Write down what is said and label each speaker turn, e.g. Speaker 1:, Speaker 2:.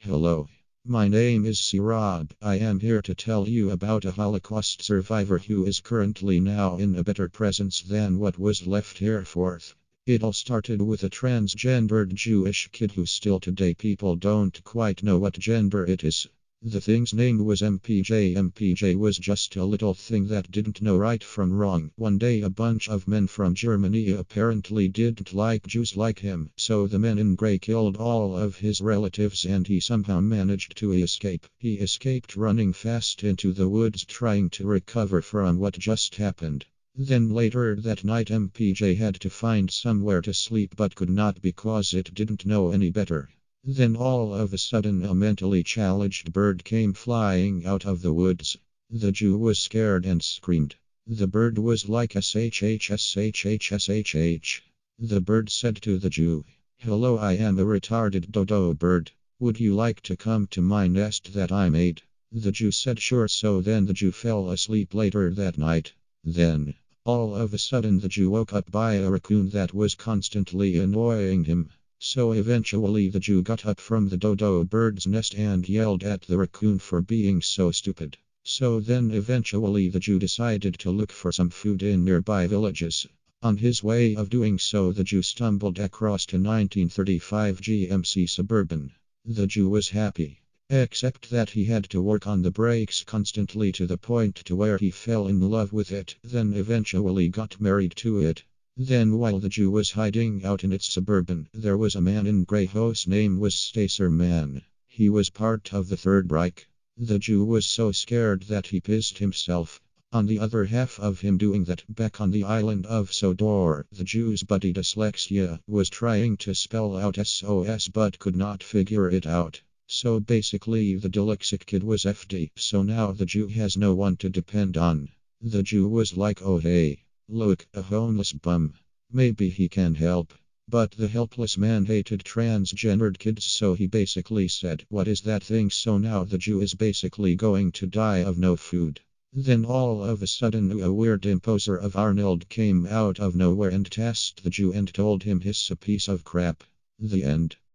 Speaker 1: Hello. My name is Sirab. I am here to tell you about a Holocaust survivor who is currently now in a better presence than what was left here forth. It all started with a transgendered Jewish kid who still today people don't quite know what gender it is. The thing's name was MPJ. MPJ was just a little thing that didn't know right from wrong. One day a bunch of men from Germany apparently didn't like Jews like him, so the men in grey killed all of his relatives and he somehow managed to escape. He escaped running fast into the woods trying to recover from what just happened. Then later that night MPJ had to find somewhere to sleep but could not because it didn't know any better. Then all of a sudden a mentally challenged bird came flying out of the woods. The Jew was scared and screamed. The bird was like shhshhshh. The bird said to the Jew, "Hello, I am a retarded dodo bird. Would you like to come to my nest that I made?" The Jew said sure, so then the Jew fell asleep later that night. Then, all of a sudden the Jew woke up by a raccoon that was constantly annoying him. So eventually the Jew got up from the dodo bird's nest and yelled at the raccoon for being so stupid. So then eventually the Jew decided to look for some food in nearby villages. On his way of doing so the Jew stumbled across a 1935 GMC Suburban. The Jew was happy. Except that he had to work on the brakes constantly to the point to where he fell in love with it, then eventually got married to it. Then while the Jew was hiding out in its Suburban, there was a man in grey whose name was Stacer Man. He was part of the Third Reich. The Jew was so scared that he pissed himself. On the other half of him doing that, back on the island of Sodor, the Jew's buddy Dyslexia was trying to spell out SOS but could not figure it out. So basically the dyslexic kid was FD, so now the Jew has no one to depend on. The Jew was like, oh hey, look, a homeless bum. Maybe he can help. But the helpless man hated transgendered kids, so he basically said, what is that thing? So now the Jew is basically going to die of no food. Then all of a sudden a weird imposter of Arnold came out of nowhere and tasked the Jew and told him he's a piece of crap. The end.